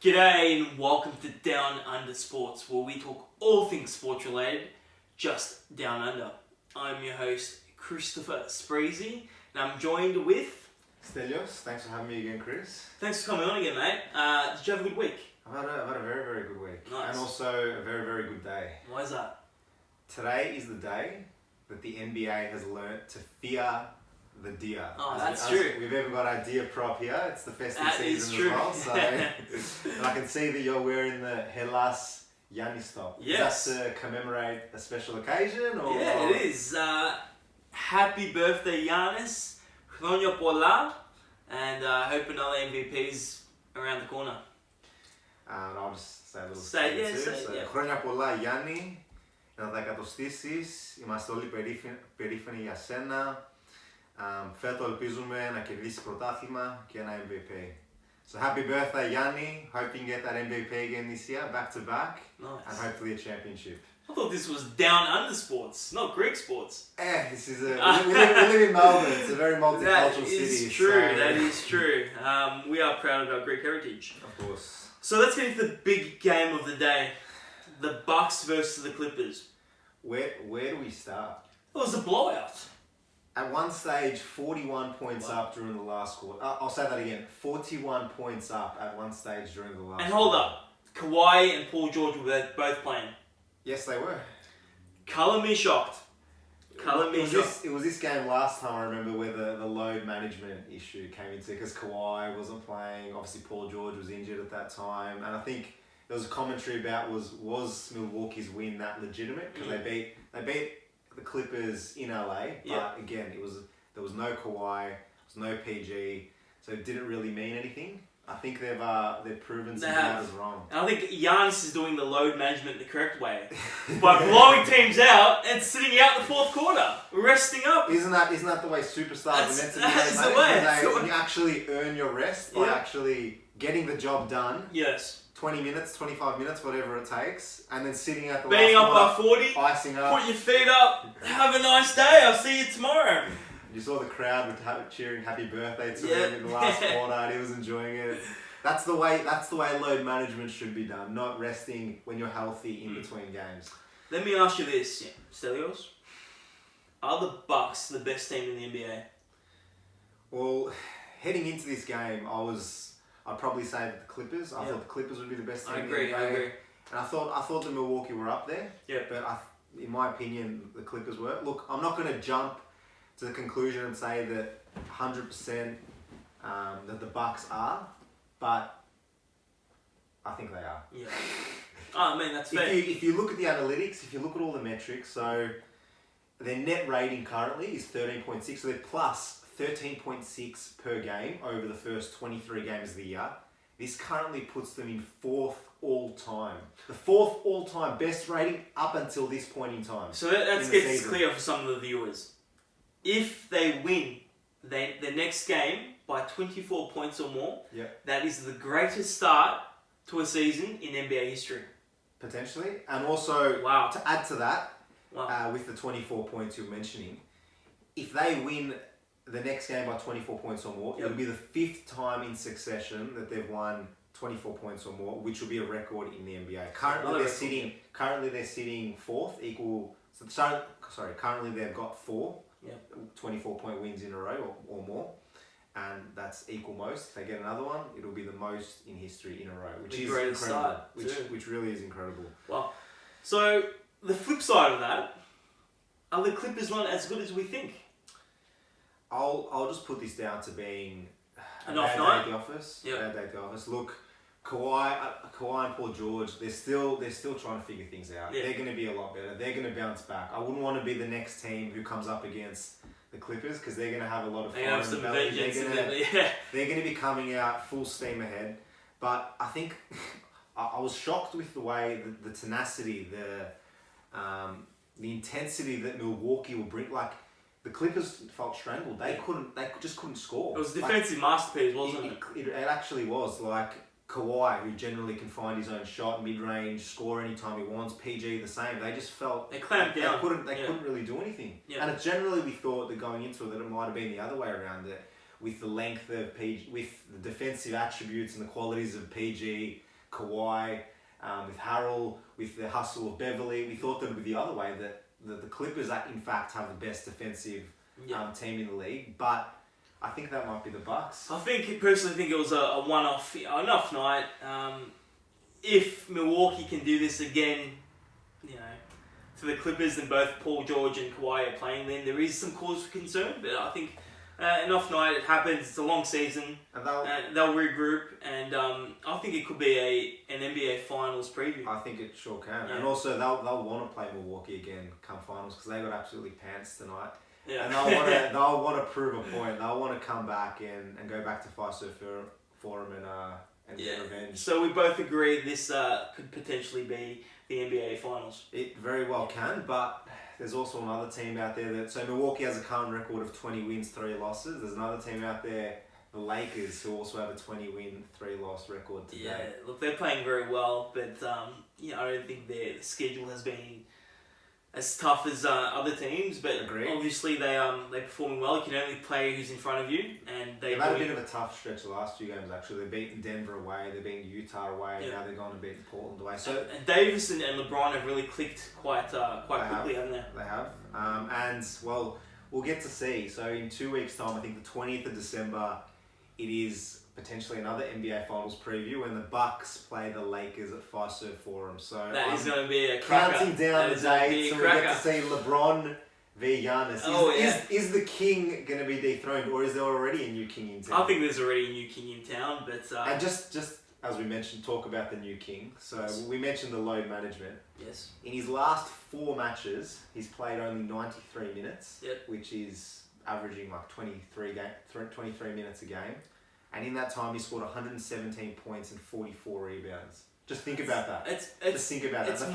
G'day and welcome to Down Under Sports, where we talk all things sports related, just down under. I'm your host, Christopher Spreezy, and I'm joined with... Stelios, thanks for having me again, Chris. Thanks for coming on again, mate. Did you have a good week? I've had a very, very good week. Nice. And also a very, very good day. Why is that? Today is the day that the NBA has learnt to fear the deer. Oh, that's true. We've even got our deer prop here. It's the festive season true. as well. So, and I can see that you're wearing the Hellas Giannis top. Yes. Is that to commemorate a special occasion? Or? Yeah, it is. Happy birthday, Giannis. Χρόνια πολλά. And I hope another MVP's around the corner. And I'll just say a little Say. Χρόνια πολλά, Γιάννη. Να τα εκατοστήσεις. Είμαστε όλοι περήφανοι για σένα. Φέτο ελπίζουμε να κερδίσει πρωτάθλημα και ένα MVP. So happy birthday, Yanni. Hope you can get that MVP again this year, back to back. Nice. And hopefully a championship. I thought this was down under sports, not Greek sports. This is we live in Melbourne. It's a very multicultural city. That is true. That is true. We are proud of our Greek heritage. Of course. So let's get into the big game of the day: the Bucks versus the Clippers. Where do we start? It was a blowout. At one stage, 41 points up during the last quarter. I'll say that again. 41 points up at one stage during the last quarter. And hold up, Kawhi and Paul George were both playing. Yes, they were. Colour me shocked. It was this game last time, I remember, where the load management issue came into, because Kawhi wasn't playing. Obviously, Paul George was injured at that time. And I think there was a commentary about was Milwaukee's win that legitimate? Because they beat the Clippers in LA. But again, there was no Kawhi, there was no PG, so it didn't really mean anything. I think they've proven some doubters wrong. And I think Giannis is doing the load management the correct way by blowing teams out and sitting out the fourth quarter, resting up. Isn't that the way superstars are meant to be? That's the way. When you actually earn your rest by actually getting the job done. Yes. 20 minutes, 25 minutes, whatever it takes, and then sitting at the being last up by 40, icing up. Put your feet up. Have a nice day. I'll see you tomorrow. You saw the crowd cheering happy birthday to him in the last quarter, and he was enjoying it. That's the way load management should be done, not resting when you're healthy in between games. Let me ask you this, Stelios. Are the Bucks the best team in the NBA? Well, heading into this game, I'd probably say that the Clippers. I thought the Clippers would be the best team in the NBA. I agree. And I thought the Milwaukee were up there. Yeah. But in my opinion, the Clippers were. Look, I'm not going to jump to the conclusion and say that 100% that the Bucks are, but I think they are. Yeah. I mean, that's fair. If you look at the analytics, if you look at all the metrics, so their net rating currently is 13.6, so they're plus 13.6 per game over the first 23 games of the year. This currently puts them in fourth all-time. The fourth all-time best rating up until this point in time. So that gets clear for some of the viewers. If they win the next game by 24 points or more, that is the greatest start to a season in NBA history. Potentially. And also, to add to that, with the 24 points you're mentioning, if they win the next game by 24 points or more, it'll be the fifth time in succession that they've won 24 points or more, which will be a record in the NBA. Currently they're sitting fourth, currently they've got 4 24-point wins in a row or more, and that's equal most. If they get another one, it'll be the most in history in a row, which is incredible. Which really is incredible. Wow. So the flip side of that, are the Clippers not as good as we think? I'll just put this down to being an off night at the office. Bad day at the office. Look, Kawhi and Paul George, they're still trying to figure things out. They're going to be a lot better. They're going to bounce back. I wouldn't want to be the next team who comes up against the Clippers, because they're going to have a lot of fun. They're going to be coming out full steam ahead. But I think I was shocked with the way the tenacity, the intensity that Milwaukee will bring. Like, the Clippers felt strangled. They just couldn't score. It was a defensive masterpiece, wasn't it? It actually was. Like, Kawhi, who generally can find his own shot, mid-range, score anytime he wants. PG the same. They just felt they clamped down. They couldn't really do anything. Yeah. And generally we thought that going into it that it might have been the other way around. That with the length of PG, with the defensive attributes and the qualities of PG, Kawhi, with Harrell, with the hustle of Beverly. We thought that it would be the other way, that the Clippers, in fact, have the best defensive team in the league. But I think that might be the Bucks. Personally think it was a one-off, enough night. If Milwaukee can do this again, to the Clippers, and both Paul George and Kawhi are playing, then there is some cause for concern. But I think enough night, it happens. It's a long season. And they'll regroup, and I think it could be an NBA Finals preview. I think it sure can. Yeah. And also, they'll want to play Milwaukee again come finals, because they got absolutely pants tonight. Yeah. And they'll want to prove a point. They'll want to come back and go back to Fiserv Forum and get revenge. So we both agree this could potentially be the NBA Finals. It very well can, but there's also another team out there so Milwaukee has a current record of 20 wins, 3 losses. There's another team out there, the Lakers, who also have a 20-win, 3-loss record today. Yeah, look, they're playing very well, but I don't think their schedule has been as tough as other teams. But obviously they're performing well. You can only play who's in front of you, and they've had a bit of a tough stretch the last 2 games. Actually, they've beaten Denver away, they've beaten Utah away, and now they're going to beat Portland away. So and Davis and LeBron have really clicked quite quickly, haven't they? They have, and well, we'll get to see. So in 2 weeks' time, I think the 20th of December, it is potentially another NBA Finals preview when the Bucks play the Lakers at Fiserv Forum. So that is going to be a cracker. Counting down the days, so we get to see LeBron v Giannis. Is the king going to be dethroned, or is there already a new king in town? I think there's already a new king in town, but and just as we mentioned, talk about the new king. So we mentioned the load management. Yes. In his last 4 matches, he's played only 93 minutes, which is averaging like 23 minutes a game. And in that time, he scored 117 points and 44 rebounds. Just think about that. Just think about that. The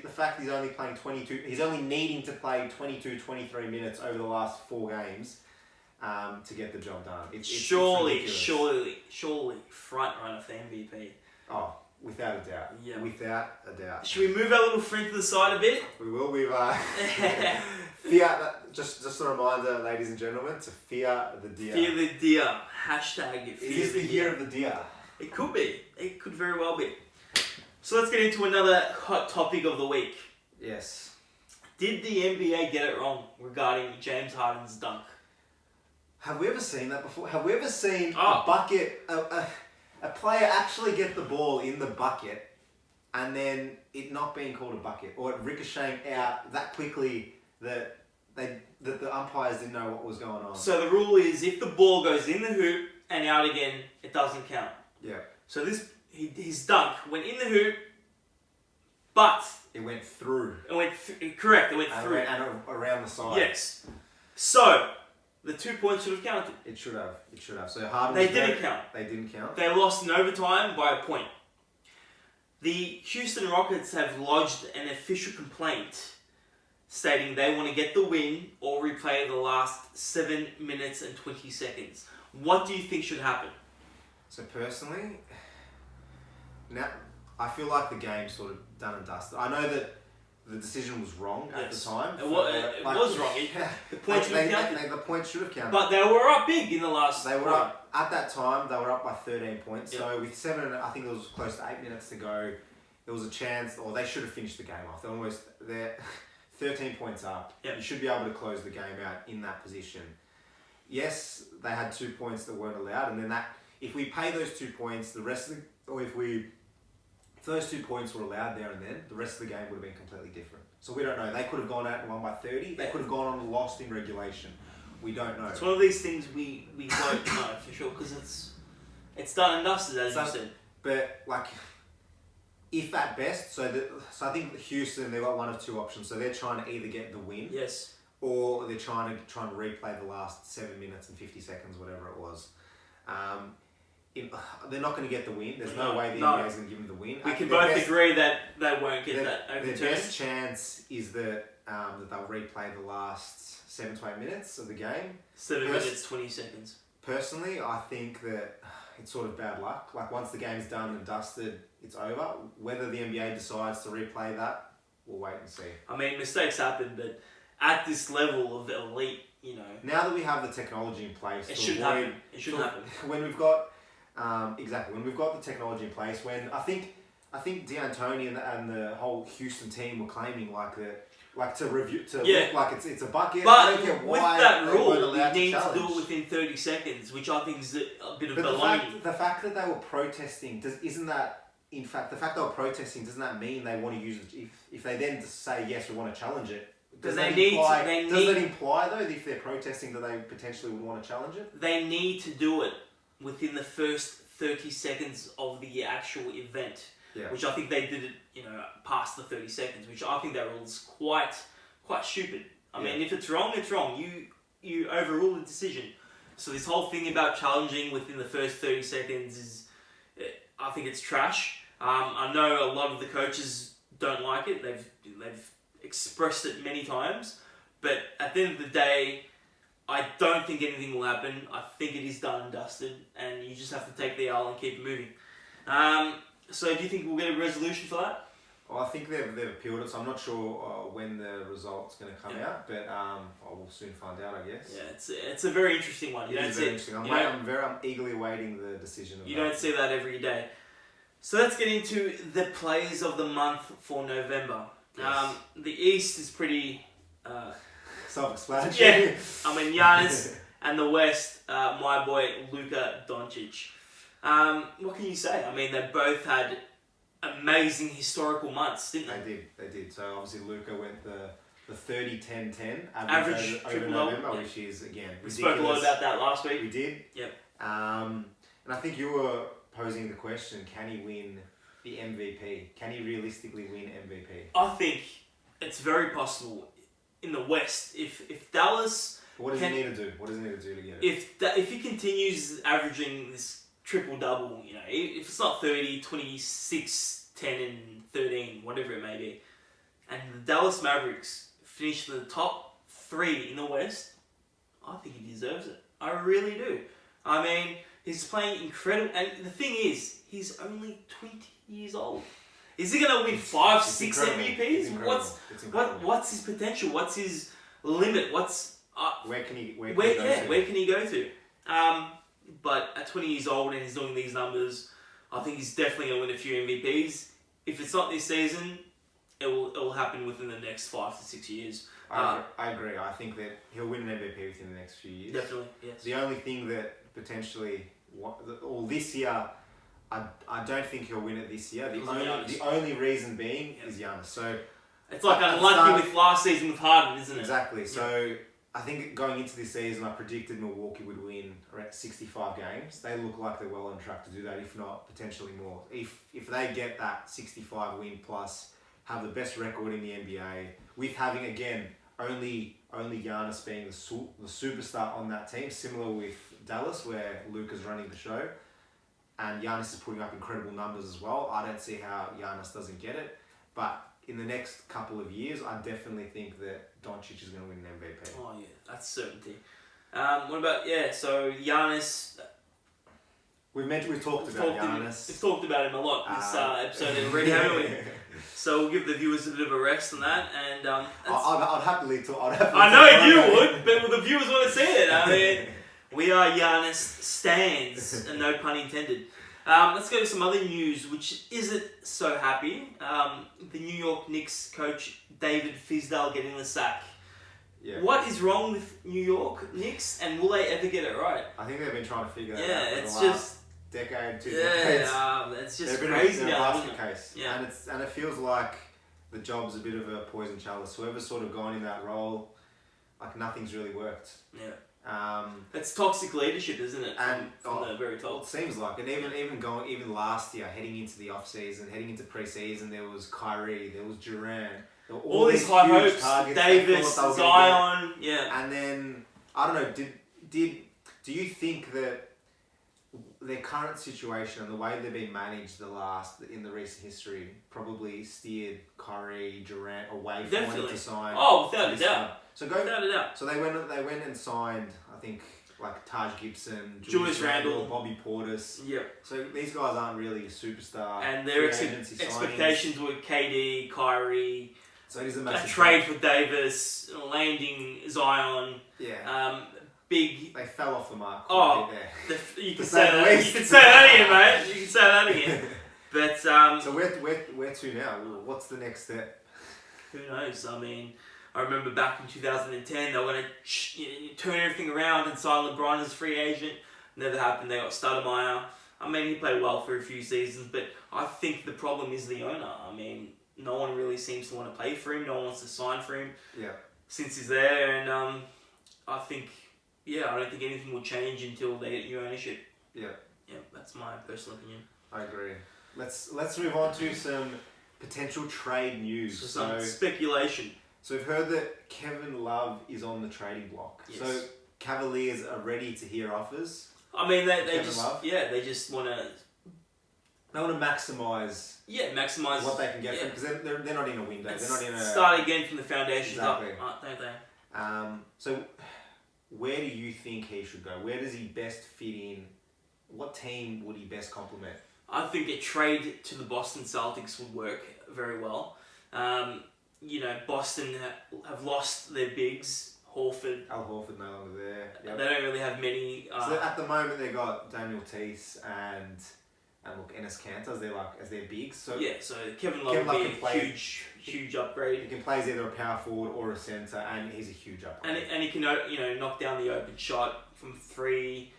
fact that he's only playing 22, he's only needing to play 22, 23 minutes over the last 4 games to get the job done. Surely, front runner for MVP. Oh, without a doubt. Yeah. Without a doubt. Should we move our little friend to the side a bit? We will. Just a reminder, ladies and gentlemen, to fear the deer. Fear the deer. Hashtag fear Is the year of the deer? It could be. It could very well be. So let's get into another hot topic of the week. Yes. Did the NBA get it wrong regarding James Harden's dunk? Have we ever seen that before? Have we ever seen a bucket, a player actually get the ball in the bucket and then it not being called a bucket, or it ricocheting out that quickly that the umpires didn't know what was going on? So the rule is, if the ball goes in the hoop and out again, it doesn't count. Yeah. So his dunk went in the hoop, but it went through. Correct. It went through and around the side. Yes. So the 2 points should have counted. It should have. So Harden. They didn't count. They didn't count. They lost in overtime by a point. The Houston Rockets have lodged an official complaint stating they want to get the win or replay the last 7 minutes and 20 seconds. What do you think should happen? So personally, now I feel like the game's sort of done and dusted. I know that the decision was wrong at the time. It was wrong. The point should have counted. The point should have counted. But they were up big in the last. They were up at that time. They were up by 13 points. Yep. So with 7, I think it was close to 8 minutes to go. There was a chance, or they should have finished the game off. They're 13 points up. Yep. You should be able to close the game out in that position. Yes, they had 2 points that weren't allowed, and then if we pay those 2 points, if those 2 points were allowed there and then, the rest of the game would have been completely different. So we don't know. They could have gone out and won by 30. They could have gone on and lost in regulation. We don't know. It's one of these things we won't know for sure, because it's done and dusted, as you said. But if at best, so I think Houston, they've got one of 2 options. So they're trying to either get the win, yes, or they're trying to replay the last 7 minutes and 50 seconds, whatever it was. They're not going to get the win. There's no way the NBA is going to give them the win. We can both agree that they won't get that overturned. Their best chance is that they'll replay the last 7 to 8 minutes of the game. 7 minutes, 20 seconds. Personally, I think that it's sort of bad luck. Like, once the game's done and dusted, it's over. Whether the NBA decides to replay that, we'll wait and see. I mean, mistakes happen, but at this level of elite, Now that we have the technology in place, it shouldn't happen. It shouldn't happen. When we've got Exactly. When we've got the technology in place, when I think D'Antoni and the whole Houston team were claiming to look like it's a bucket. But I don't get with why that rule, you need to do it within 30 seconds, which I think is a bit of But baloney. the fact that they were protesting, doesn't that mean they want to use it? If they then just say, yes, we want to challenge it, does that imply, though, that if they're protesting that they potentially would want to challenge it? They need to do it within the first 30 seconds of the actual event. Yeah. Which I think they did it, past the 30 seconds, which I think that rule is quite stupid. I mean, if it's wrong, it's wrong. You overrule the decision. So this whole thing about challenging within the first 30 seconds is, I think it's trash. I know a lot of the coaches don't like it. They've expressed it many times, but at the end of the day, I don't think anything will happen. I think it is done and dusted, and you just have to take the L and keep it moving. So do you think we'll get a resolution for that? Well, I think they've appealed it, so I'm not sure when the result's going to come out, but we'll soon find out, I guess. Yeah, it's a very interesting one. It is very interesting. I'm eagerly awaiting the decision of You don't see that every day. So let's get into the players of the month for November. Yes. The East is pretty... self-explanatory. Yeah, I mean Giannis, and the West, my boy Luka Doncic. What can you say? I mean, they both had amazing historical months, didn't they? They did. So obviously Luka went the 30-10-10 average over November, which is again ridiculous. We spoke a lot about that last week. We did. Yep. And I think you were posing the question: can he win the MVP? Can he realistically win MVP? I think it's very possible in the West. If Dallas... What does he need to do? What does he need to do to get it? If he continues averaging this triple-double, if it's not 30, 26, 10 and 13, whatever it may be, and the Dallas Mavericks finish in the top 3 in the West, I think he deserves it. I really do. I mean, he's playing incredible, and the thing is, he's only 20 years old. Is he going to win 5, 6 MVPs? What's his potential? What's his limit? Where can he go to? But at 20 years old and he's doing these numbers, I think he's definitely going to win a few MVPs. If it's not this season, it will happen within the next 5 to 6 years. I agree. I think that he'll win an MVP within the next few years. Definitely, yes. The only thing that potentially, this year, I don't think he'll win it this year. The only reason being is Giannis. So it's like unlucky with last season with Harden, isn't it? Exactly. So I think going into this season, I predicted Milwaukee would win around 65 games. They look like they're well on track to do that, if not potentially more. If they get that 65 win plus, have the best record in the NBA, with having again only Giannis being the superstar on that team, similar with Dallas where Luka's running the show, and Giannis is putting up incredible numbers as well. I don't see how Giannis doesn't get it, but in the next couple of years, I definitely think that Doncic is going to win an MVP. Oh yeah, that's certainty. What about so Giannis? We've talked about Giannis. We've talked about him a lot this episode already, haven't we? So we'll give the viewers a bit of a rest on that, and I'd happily talk. I know you would, but the viewers want to see it. I mean, we are Giannis stans, and no pun intended. Let's go to some other news, which isn't so happy. The New York Knicks coach David Fizdale getting the sack. Yeah. What is wrong with New York Knicks, and will they ever get it right? I think they've been trying to figure that out for it's the last decade, 2 decades. It's just They've crazy been now, a isn't it? case. Yeah. And it feels like the job's a bit of a poison chalice. Whoever's sort of gone in that role, like nothing's really worked. Yeah. It's toxic leadership, isn't it? From the very top. It seems like, and even last year, heading into the off season, heading into pre-season, there was Kyrie, there was Durant, there were all these high hopes, targets, Davis, Zion, And then I don't know. Do you think that their current situation and the way they've been managed in the recent history probably steered Kyrie, Durant away from wanting to sign? Oh, without a doubt. Without a doubt. So they went and signed, I think, like Taj Gibson, Julius Randle, Bobby Portis. Yep. So these guys aren't really superstar. And their expectations were KD, Kyrie. So it is a massive trade for Davis, landing Zion. Yeah. big. They fell off the mark. Oh, there. You can say that. You can say that again, mate. You can say that again. But so where to now? What's the next step? Who knows? I mean, I remember back in 2010, they were going to turn everything around and sign LeBron as a free agent. Never happened. They got Stoudemire. I mean, he played well for a few seasons, but I think the problem is the owner. I mean, no one really seems to want to play for him. No one wants to sign for him. Yeah. Since he's there, and I think, I don't think anything will change until they get new ownership. Yeah. Yeah, that's my personal opinion. I agree. Let's move on to some potential trade news. So some speculation. So we've heard that Kevin Love is on the trading block. Yes. So Cavaliers are ready to hear offers. I mean, they just want to. They want to maximise. Yeah, maximise what they can get from because they're not in a window. They're not in a start again from the foundations exactly. up, don't they? So where do you think he should go? Where does he best fit in? What team would he best complement? I think a trade to the Boston Celtics would work very well. Boston have lost their bigs. Horford. Al Horford no longer there. Yep. They don't really have many. So at the moment they got Daniel Tice and Enes Kanter as their bigs. So so Kevin Love would be a huge upgrade. He can play as either a power forward or a centre, and he's a huge upgrade. And he can knock down the open shot from three.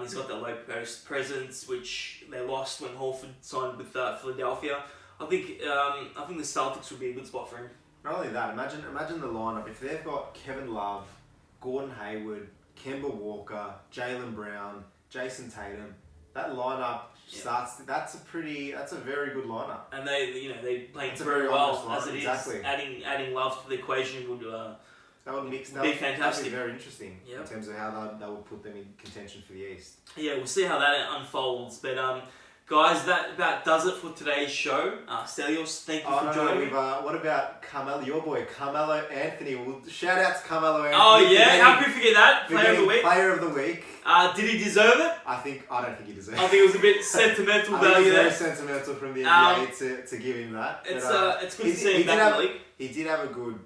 He's got that low post presence, which they lost when Horford signed with Philadelphia. I think the Celtics would be a good spot for him. Not only that, imagine the lineup. If they've got Kevin Love, Gordon Hayward, Kemba Walker, Jaylen Brown, Jason Tatum, that lineup starts. That's a very good lineup. And they playing very well as it exactly. is. Adding Love to the equation would that would mix. Be fantastic. That would be very interesting in terms of how they will put them in contention for the East. Yeah, we'll see how that unfolds. But guys, that about does it for today's show. Stelios, thank you for joining me. What about Carmelo, your boy, Carmelo Anthony? Well, shout out to Carmelo Anthony. Oh yeah, how could we forget that? Player of the week. Player of the week. Did he deserve it? I don't think he deserved it. I think it was a bit sentimental value there. Very sentimental from the NBA to give him that. It's good to see him back in the league. He did have a good.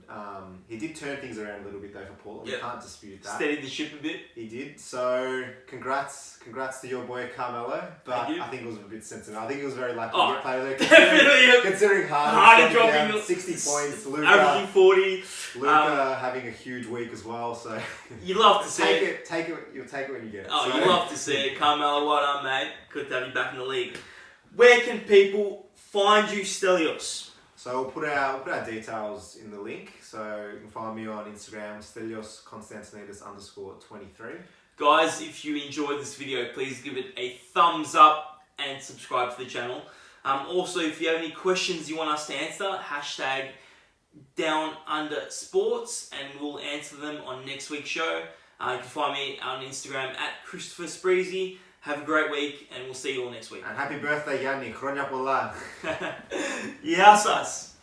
He did turn things around a little bit though for Portland. You can't dispute that. Steadied the ship a bit. He did. So congrats to your boy Carmelo. But I think it was a bit sentimental. I think he was very lucky to get played there. Definitely. Considering Harden dropping 60 points, Luka averaging 40, Luka having a huge week as well. So you love to see it. Take it. You'll take it when you get it. Oh, you love to see it, Carmelo. Well done, mate. Good to have you back in the league. Where can people find you, Stelios? So we'll put our details in the link. So you can find me on Instagram, Stelios Konstantinidis _23. Guys, if you enjoyed this video, please give it a thumbs up and subscribe to the channel. Also, if you have any questions you want us to answer, #DownUnderSports, and we'll answer them on next week's show. You can find me on Instagram @Christopher Spreezy. Have a great week, and we'll see you all next week. And happy birthday, Yanni. Χρόνια πολλά. Γεια σας.